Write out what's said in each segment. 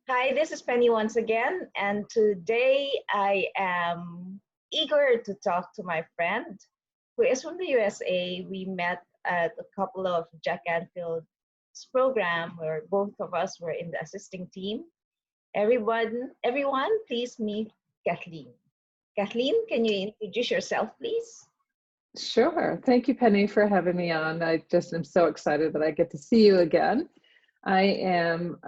Hi, this is Penny once again, and today I am eager to talk to my friend who is from the USA. We met at a couple of Jack Canfield's program where both of us were in the assisting team. Everyone, please meet Kathleen. Kathleen, can you introduce yourself, please? Sure. Thank you, Penny, for having me on. I just am so excited that I get to see you again. I am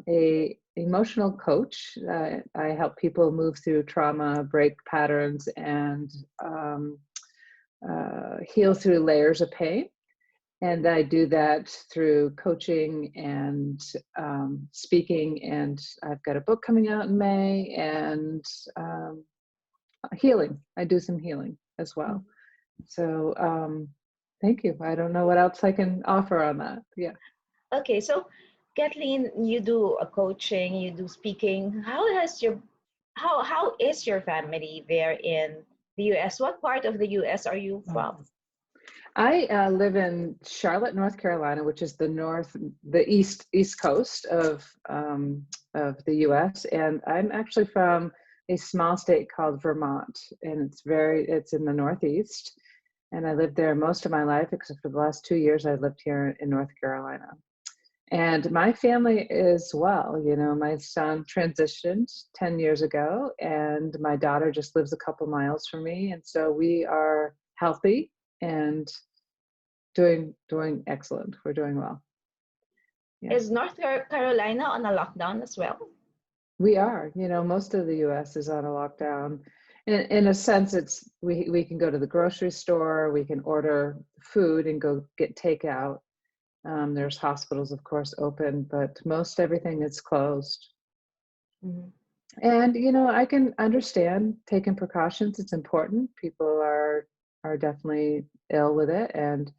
a emotional coach. I help people move through trauma, break patterns, and heal through layers of pain. And I do that through coaching and speaking. And I've got a book coming out in May, and healing. I do some healing as well. So thank you. I don't know what else I can offer on that. Yeah. Okay, so Kathleen, you do a coaching, you do speaking. How is your family there in the US? What part of the US are you from? I live in Charlotte, North Carolina, which is the east coast of the U.S. And I'm actually from a small state called Vermont, and it's in the Northeast. And I lived there most of my life, except for the last 2 years. I lived here in North Carolina. And my family is well. You know, my son transitioned 10 years ago, and my daughter just lives a couple miles from me. And so we are healthy and doing excellent. We're doing well. Yeah. Is North Carolina on a lockdown as well? We are. You know, most of the U.S. is on a lockdown. In a sense, it's we can go to the grocery store, we can order food and go get takeout. There's hospitals, of course, open, but most everything is closed. Mm-hmm. And you know, I can understand taking precautions. It's important. People are definitely ill with it, and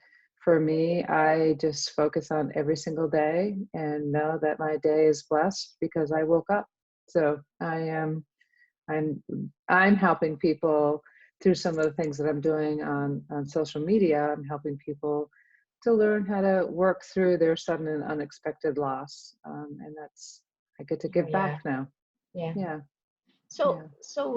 for me, I just focus on every single day and know that my day is blessed because I woke up. So I'm helping people through some of the things that I'm doing on social media. I'm helping people to learn how to work through their sudden and unexpected loss, and I get to Oh, give yeah, back now. yeah. Yeah, So, yeah. so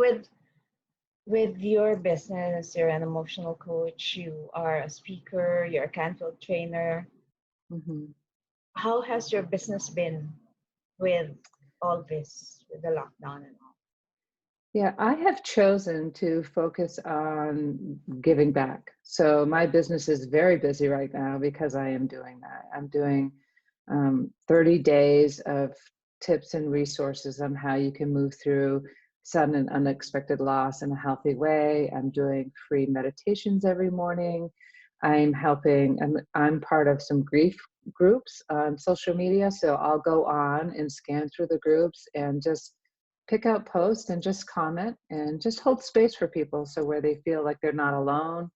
with your business, you're an emotional coach, you are a speaker, you're a Canfield trainer. Hmm. How has your business been with all this, with the lockdown and all? Yeah, I have chosen to focus on giving back. So my business is very busy right now because I am doing that. I'm doing 30 days of tips and resources on how you can move through sudden and unexpected loss in a healthy way. I'm doing free meditations every morning. I'm part of some grief groups on social media. So I'll go on and scan through the groups and just pick out posts and just comment and just hold space for people. So where they feel like they're not alone,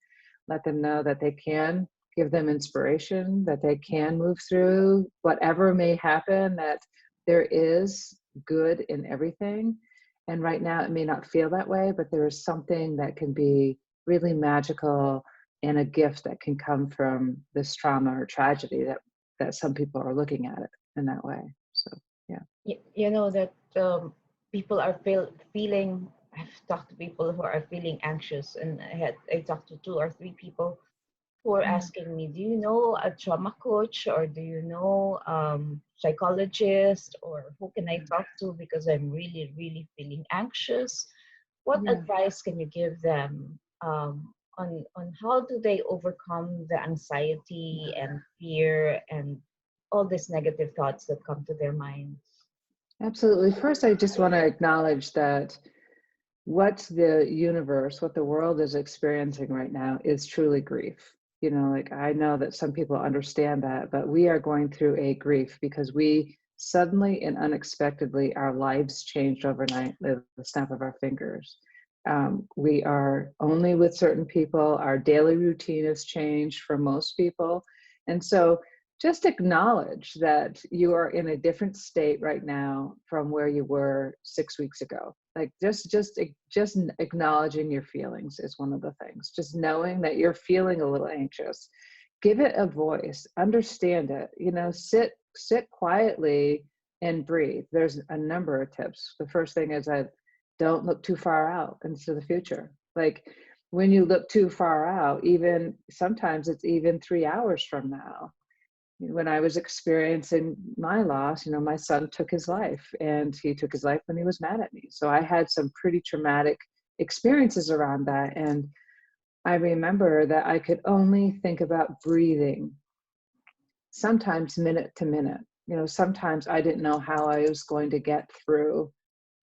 let them know that they can, give them inspiration, that they can move through whatever may happen, that there is good in everything. And right now it may not feel that way, but there is something that can be really magical and a gift that can come from this trauma or tragedy that some people are looking at it in that way. So yeah. You know that people are feeling. I've talked to people who are feeling anxious, and I talked to 2 or 3 people who are Mm. asking me, "Do you know a trauma coach, or do you know psychologist, or who can I talk to because I'm really, really feeling anxious?" What Yeah. advice can you give them on how do they overcome the anxiety and fear and all these negative thoughts that come to their minds? Absolutely. First, I just want to acknowledge that what the universe, what the world is experiencing right now is truly grief. You know, like I know that some people understand that, but we are going through a grief because we suddenly and unexpectedly, our lives changed overnight with the snap of our fingers. We are only with certain people. Our daily routine has changed for most people. And so just acknowledge that you are in a different state right now from where you were 6 weeks ago. Like just acknowledging your feelings is one of the things. Just knowing that you're feeling a little anxious. Give it a voice, understand it, you know, sit quietly and breathe. There's a number of tips. The first thing is that don't look too far out into the future. Like when you look too far out, even sometimes it's even 3 hours from now. When I was experiencing my loss, my son took his life, and he took his life when he was mad at me. So I had some pretty traumatic experiences around that. And I remember that I could only think about breathing, sometimes minute to minute. Sometimes I didn't know how I was going to get through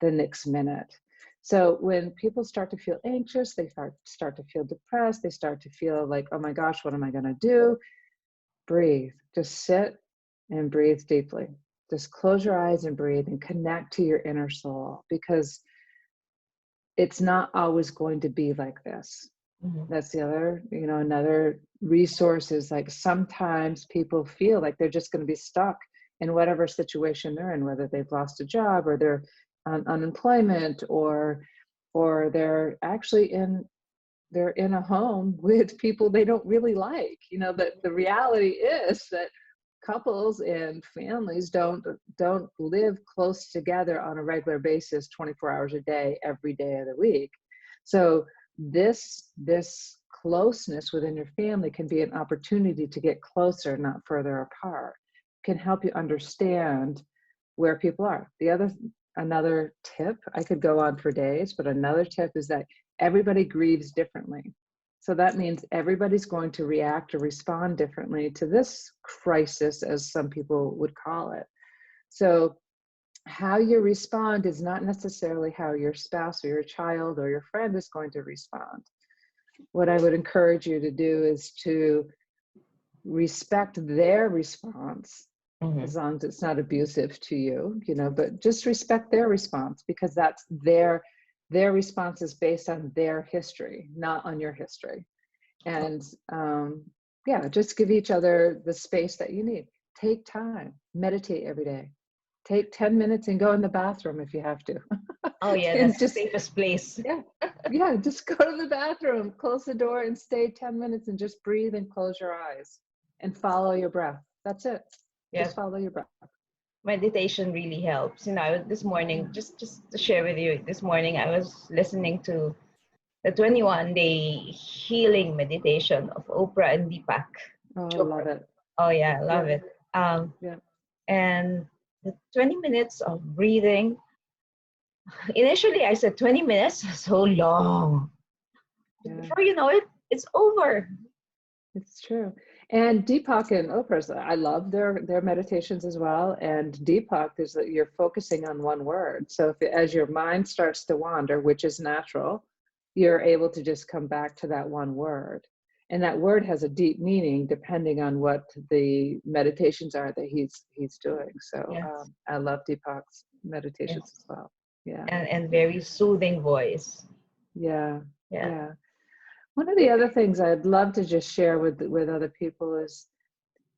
the next minute. So when people start to feel anxious, they start to feel depressed, they start to feel like, oh my gosh, what am I going to do? Breathe. Just sit and breathe deeply. Just close your eyes and breathe and connect to your inner soul, because it's not always going to be like this. That's the other, another resource is like sometimes people feel like they're just going to be stuck in whatever situation they're in, whether they've lost a job or they're on unemployment or they're actually they're in a home with people they don't really like. That the reality is that couples and families don't live close together on a regular basis 24 hours a day, every day of the week. So this closeness within your family can be an opportunity to get closer, not further apart. Can help you understand where people are. Another tip, I could go on for days, but another tip is that everybody grieves differently. So that means everybody's going to react or respond differently to this crisis, as some people would call it. So how you respond is not necessarily how your spouse or your child or your friend is going to respond. What I would encourage you to do is to respect their response, as long as it's not abusive to you, but just respect their response, because that's their response is based on their history, not on your history. And just give each other the space that you need. Take time, meditate every day. Take 10 minutes and go in the bathroom if you have to. Oh yeah, that's the safest place. Yeah, just go to the bathroom, close the door, and stay 10 minutes and just breathe and close your eyes and follow your breath. That's it. Just follow your breath. Meditation really helps. This morning, just to share with you, this morning I was listening to the 21-day healing meditation of Oprah and Deepak. Oh, I love it. Oh yeah, I love it. And the 20 minutes of breathing, initially I said 20 minutes, so long. Before you know it, it's over. It's true. And Deepak and Oprah's, I love their meditations as well. And Deepak is that you're focusing on one word. So as your mind starts to wander, which is natural, you're able to just come back to that one word. And that word has a deep meaning depending on what the meditations are that he's doing. So I love Deepak's meditations as well. Yeah. And very soothing voice. Yeah. One of the other things I'd love to just share with other people is,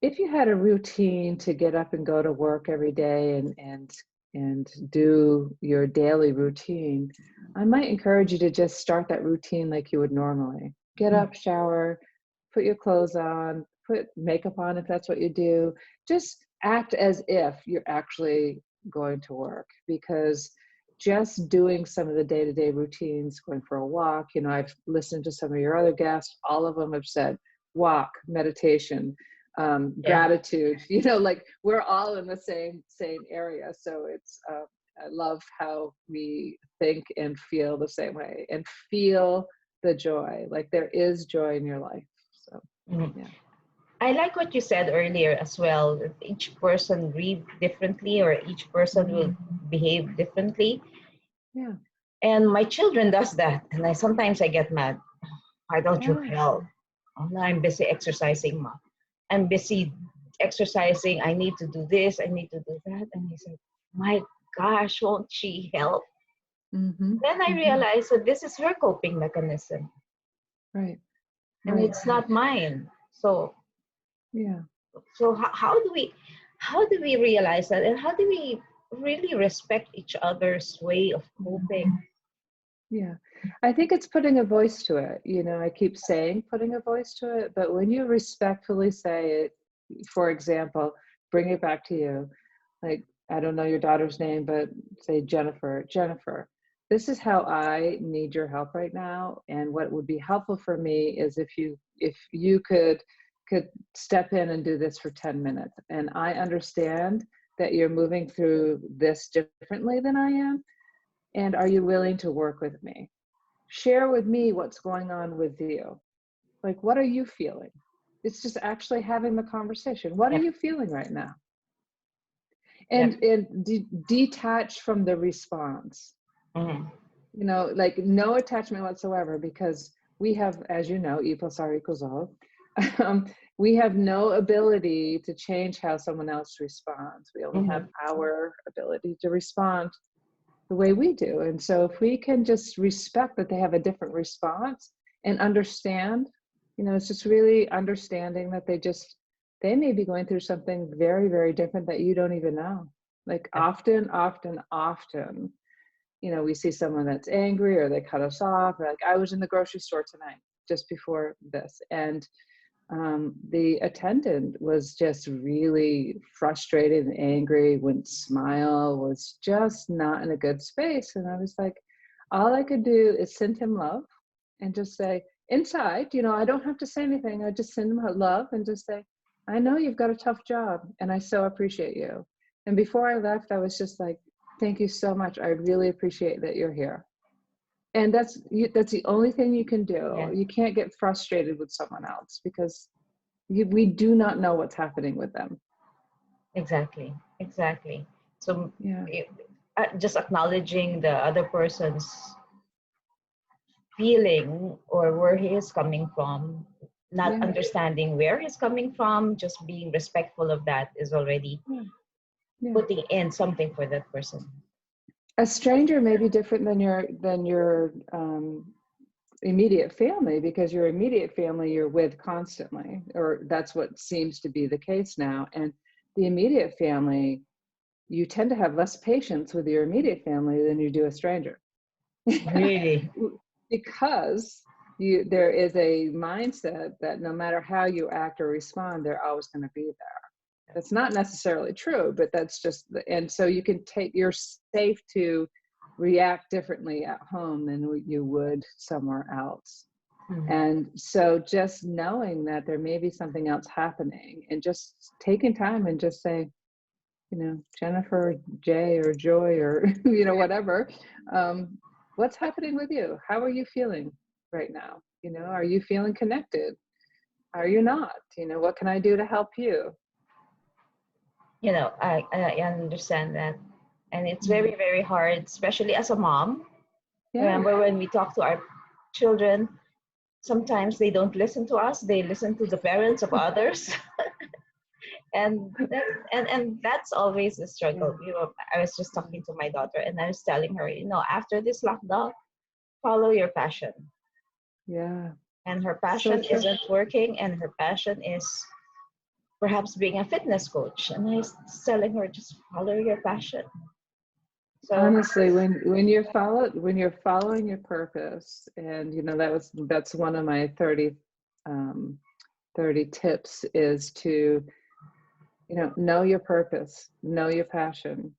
if you had a routine to get up and go to work every day and do your daily routine, I might encourage you to just start that routine like you would normally. Get up, shower, put your clothes on, put makeup on if that's what you do. Just act as if you're actually going to work, because just doing some of the day-to-day routines, going for a walk, I've listened to some of your other guests, all of them have said walk, meditation, gratitude, like we're all in the same area. So it's, I love how we think and feel the same way, and feel the joy, like there is joy in your life. So, I like what you said earlier as well. Each person reads differently, or each person will behave differently. Yeah. And my children does that, and sometimes I get mad. Why don't you help? Oh, no, I'm busy exercising, Ma. I'm busy exercising. I need to do this. I need to do that. And he said, my gosh, won't she help? Then I realized that this is her coping mechanism. Right. And it's not mine. So So how do we realize that, and how do we really respect each other's way of coping? Yeah, I think it's putting a voice to it. I keep saying putting a voice to it, but when you respectfully say it, for example, bring it back to you, like, I don't know your daughter's name, but say Jennifer, Jennifer, this is how I need your help right now. And what would be helpful for me is if you could step in and do this for 10 minutes. And I understand that you're moving through this differently than I am. And are you willing to work with me? Share with me what's going on with you. Like, what are you feeling? It's just actually having the conversation. What are Yep. you feeling right now? Yep. And detach from the response. Mm-hmm. You know, like no attachment whatsoever, because we have, as you know, E plus R equals O. We have no ability to change how someone else responds. We only have our ability to respond the way we do. And so if we can just respect that they have a different response and understand, you know, it's just really understanding that they may be going through something very, very different that you don't even know. Like often, you know, we see someone that's angry or they cut us off. Like I was in the grocery store tonight, just before this, and the attendant was just really frustrated and angry, wouldn't smile, was just not in a good space. And I was like, all I could do is send him love and just say, inside, you know, I don't have to say anything. I just send him love and just say, I know you've got a tough job and I so appreciate you. And before I left, I was just like, thank you so much. I really appreciate that you're here. And that's the only thing you can do. Yeah. You can't get frustrated with someone else because we do not know what's happening with them. Exactly. So Yeah. just acknowledging the other person's feeling or where he is coming from, not Yeah. understanding where he's coming from, just being respectful of that is already Yeah. putting in something for that person. A stranger may be different than your immediate family, because your immediate family you're with constantly, or that's what seems to be the case now. And the immediate family, you tend to have less patience with your immediate family than you do a stranger. Really? Because there is a mindset that no matter how you act or respond, they're always going to be there. That's not necessarily true, but that's just, and so you're safe to react differently at home than you would somewhere else. And so just knowing that there may be something else happening and just taking time and just say, you know, Jennifer, Jay, or Joy, or, you know, whatever, what's happening with you? How are you feeling right now? You know, are you feeling connected? Are you not? You know, what can I do to help you? You know, I understand that. And it's very, very hard, especially as a mom. Yeah. Remember when we talk to our children, sometimes they don't listen to us, they listen to the parents of others. And that's always a struggle. You know, I was just talking to my daughter and I was telling her, you know, after this lockdown, follow your passion. Yeah. And her passion isn't working, and her passion is perhaps being a fitness coach. And I was telling her, just follow your passion. So honestly, when you're following your purpose, and you know, that's one of my 30 tips, is to, you know your purpose, know your passion.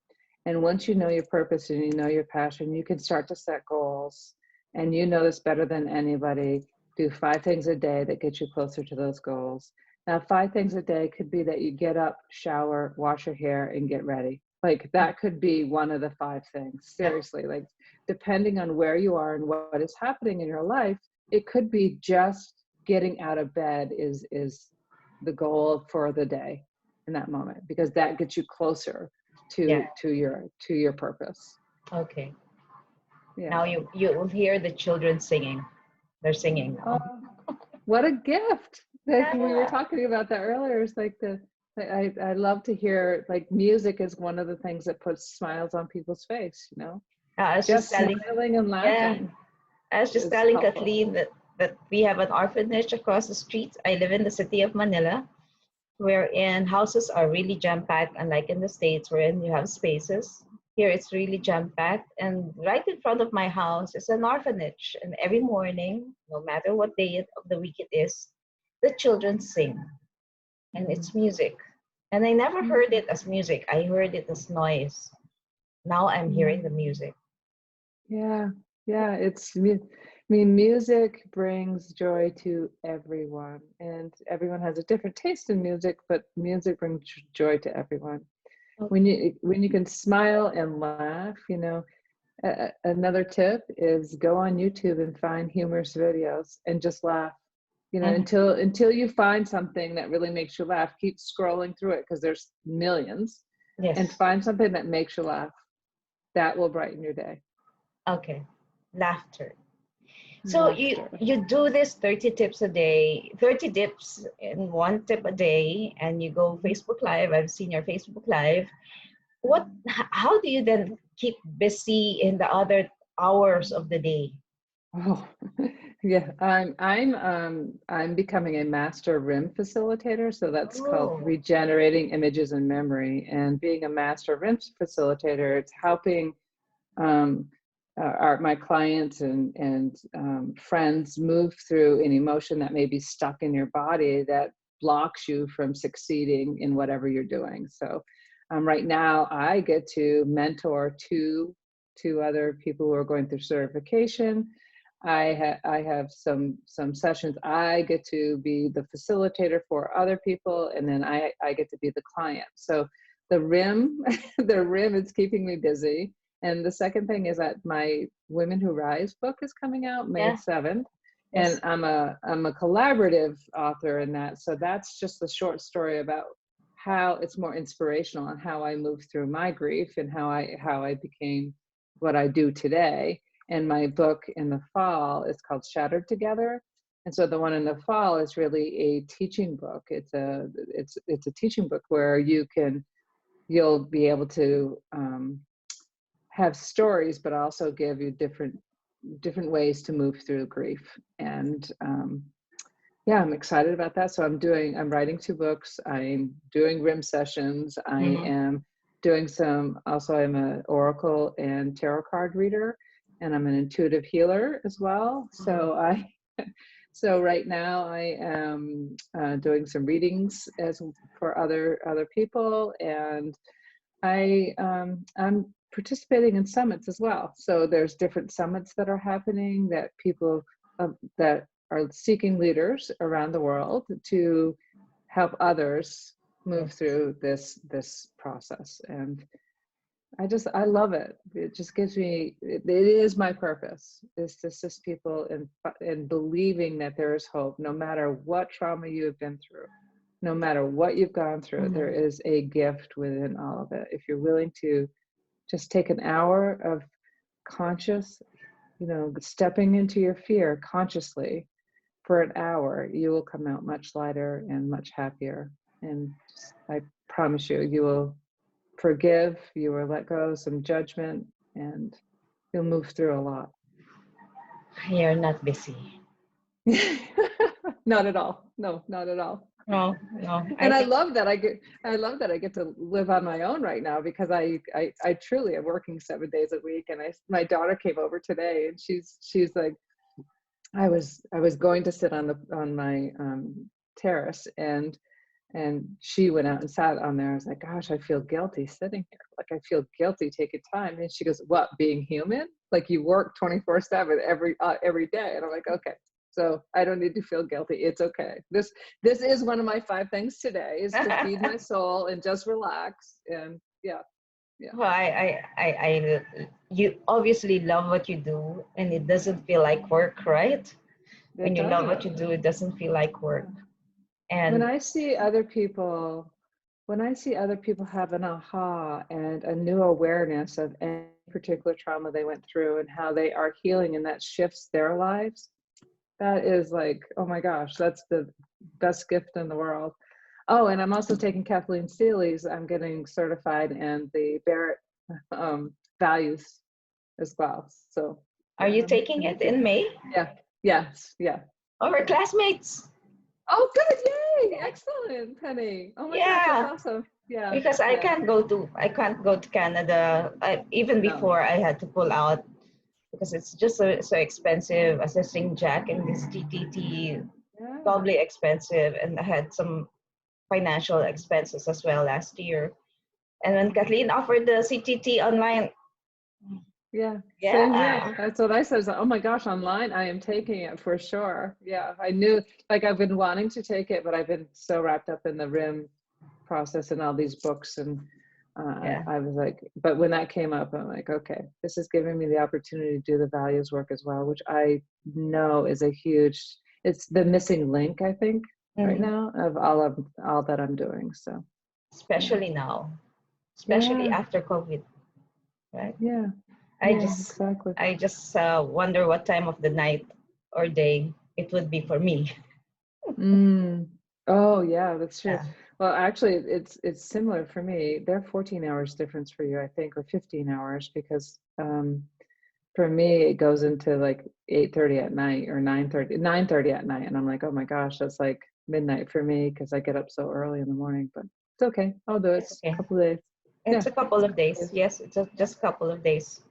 And once you know your purpose and you know your passion, you can start to set goals. And you know this better than anybody. Do 5 things a day that get you closer to those goals. Now, 5 things a day could be that you get up, shower, wash your hair, and get ready. Like that could be one of the 5 things. Seriously, like depending on where you are and what is happening in your life, it could be just getting out of bed is the goal for the day in that moment, because that gets you closer to your purpose. okay. Yeah. Now you will hear the children singing. They're singing now. Oh, what a gift! Like we were talking about that earlier. It's like I love to hear, like, music is one of the things that puts smiles on people's face. You know, I was just telling, smiling and laughing. I was just is telling helpful. Kathleen that we have an orphanage across the street. I live in the city of Manila, wherein houses are really jam-packed, unlike in the States wherein you have spaces. Here it's really jam-packed, and right in front of my house is an orphanage. And every morning, no matter what day of the week it is, the children sing, and it's music. And I never heard it as music. I heard it as noise. Now I'm hearing the music. Yeah, yeah, I mean, music brings joy to everyone, and everyone has a different taste in music, but music brings joy to everyone. When you can smile and laugh, you know, another tip is go on YouTube and find humorous videos and just laugh. You know, Mhm. until you find something that really makes you laugh, keep scrolling through it because there's millions, and Yes. find something that makes you laugh. That will brighten your day. Okay. Laughter. So Laughter. you do this 30 tips a day, 30 dips in one tip a day, and you go Facebook Live. I've seen your Facebook Live. How do you then keep busy in the other hours of the day? Oh, yeah. I'm becoming a master RIM facilitator, so that's called Oh. regenerating images in memory. And being a master RIM facilitator, it's helping um, my clients and friends move through an emotion that may be stuck in your body that blocks you from succeeding in whatever you're doing. So right now, I get to mentor two other people who are going through certification. I have some sessions. I get to be the facilitator for other people, and then I get to be the client. So the RIM the RIM is keeping me busy. And the second thing is that my Women Who Rise book is coming out May Yeah. 7th. And Yes. I'm a collaborative author in that. So that's just a short story about how it's more inspirational and how I moved through my grief and how I became what I do today. And my book in the fall is called Shattered Together. And so the one in the fall is really a teaching book. It's a teaching book where you'll be able to have stories, but also give you different ways to move through grief. And yeah, I'm excited about that. So I'm writing 2 books. I'm doing RIM sessions. I Mhm. am doing also I'm an oracle and tarot card reader, and I'm an intuitive healer as well. Mhm. So right now I am doing some readings as for other people, and I'm participating in summits as well. So there's different summits that are happening that people that are seeking leaders around the world to help others move Yes. through this process. And I love it. It just gives me it is my purpose is to assist people in believing that there is hope no matter what trauma you have been through, no matter what you've gone through. There Mhm. is a gift within all of it if you're willing to just take an hour of conscious, you know, stepping into your fear consciously for an hour. You will come out much lighter and much happier. And I promise you, you will forgive, you will let go of some judgment, and you'll move through a lot. You're not busy. Not at all. No, not at all. No, no. I And think. I love that I get to live on my own right now because I truly am working 7 days a week. And my daughter came over today, and she's like, I was going to sit on my terrace, and she went out and sat on there. I was like, gosh, I feel guilty sitting here. Like I feel guilty taking time. And she goes, what, being human? Like you work 24/7 every day. And I'm like, okay, so I don't need to feel guilty. It's okay. This is one of my 5 things today is to feed my soul and just relax. And yeah, yeah, Well, you obviously love what you do, and it doesn't feel like work, right? When it you love what you doesn't. do, it doesn't feel like work. Yeah. When And I see other people, when I see other people have an aha and a new awareness of any particular trauma they went through and how they are healing and that shifts their lives, that is like, oh my gosh, that's the best gift in the world. Oh, and I'm also taking Kathleen Seeley's, I'm getting certified in the Barrett values as well. So are yeah, you taking it in May? yeah, yes, yeah. Oh, we're Yeah. classmates. Oh, good. Yay. Excellent, honey. Oh my gosh, that's Yeah, awesome. Yeah, because yeah. I can't go to Canada. Even No. before I had to pull out because it's just so expensive. Assessing Jack and this TTT Yeah. doubly expensive, and I had some financial expenses as well last year. And when Kathleen offered the CTT online, Yeah, same here. yeah, That's what I said. Oh my gosh, online, I am taking it for sure. Yeah, I knew, like, I've been wanting to take it, but I've been so wrapped up in the RIM process and all these books. And yeah, I was like, but when that came up, I'm like, okay, this is giving me the opportunity to do the values work as well, which I know is a huge, it's the missing link, I think, right mhm. now of all that I'm doing. So, yeah. Especially now, especially Yeah, after COVID, right? yeah, I yeah, just, exactly. I just wonder what time of the night or day it would be for me. Mm. Oh, yeah, that's true. Yeah. Well, actually, it's similar for me. They're 14 hours difference for you, I think, or 15 hours, because for me it goes into like 8:30 at night or 9:30 at night, and I'm like, oh my gosh, that's like midnight for me because I get up so early in the morning. But it's okay. I'll do it. It's It's okay. a couple of days. It's Yeah, a couple it's a of couple days. of days. Yes, it's just a couple of days.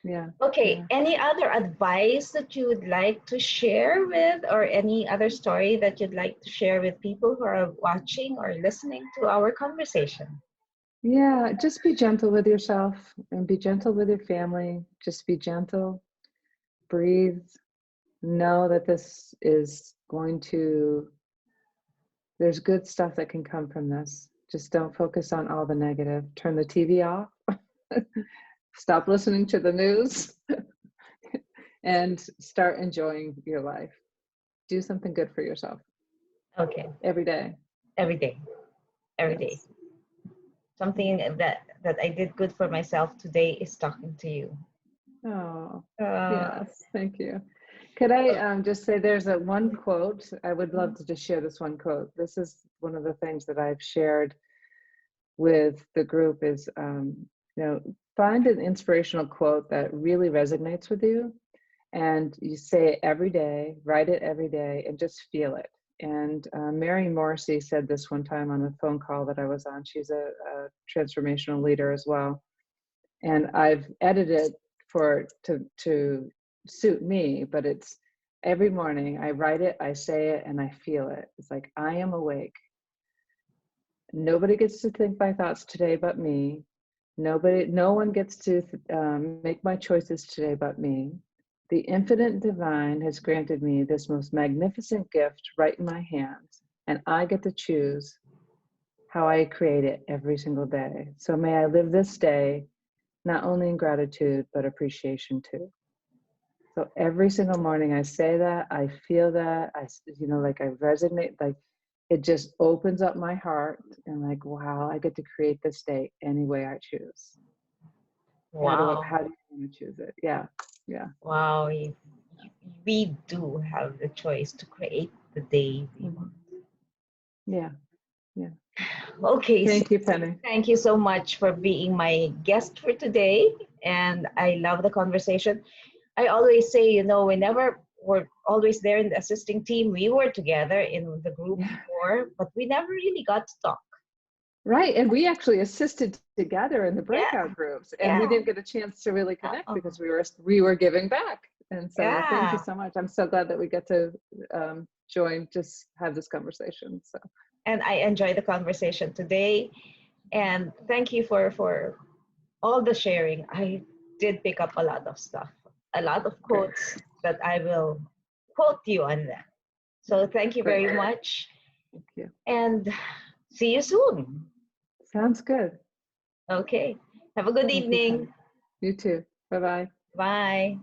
Yeah, Okay, yeah. any other advice that you would like to share with, or any other story that you'd like to share with people who are watching or listening to our conversation? Yeah, just be gentle with yourself and be gentle with your family. Just be gentle, breathe, know that this is going to, there's good stuff that can come from this. Just don't focus on all the negative. Turn the TV off. Stop listening to the news and start enjoying your life. Do something good for yourself Okay, every day. every day, every day. Yes. Something that I did good for myself today is talking to you. Oh, Uh, yes. Thank you. Could I just say there's a one quote? I would love to just share this one quote. This is one of the things that I've shared with the group is, find an inspirational quote that really resonates with you, and you say it every day, write it every day, and just feel it. And Mary Morrissey said this one time on a phone call that I was on. She's a transformational leader as well, and I've edited for to suit me. But it's every morning I write it, I say it, and I feel it. It's like, I am awake. Nobody gets to think my thoughts today but me. No one gets to make my choices today but me. The infinite divine has granted me this most magnificent gift right in my hands, and I get to choose how I create it every single day. So may I live this day not only in gratitude, but appreciation too. So every single morning I say that, I feel that, like I resonate, like it just opens up my heart and like, wow, I get to create this day any way I choose. wow, How do you want to choose it? Yeah, yeah. wow. We do have the choice to create the day we want. Mhm. Yeah, yeah. Okay, so Thank you, Penny. thank you so much for being my guest for today. And I love the conversation. I always say, whenever we're always there in the assisting team, we were together in the group Yeah. before, but we never really got to talk. Right. And we actually assisted together in the Yeah, breakout groups, and we yeah, didn't get a chance to really connect uh-uh. because we were giving back. And so thank you Yeah. so much. I'm so glad that we get to just have this conversation. So And I enjoy the conversation today. And thank you for all the sharing. I did pick up a lot of stuff, a lot of great. quotes that I will quote you on that. So thank you Great. very much. Thank you. And see you soon. Sounds good. Okay. Have a good Thank you, Penny. evening. You too. Bye-bye. Bye.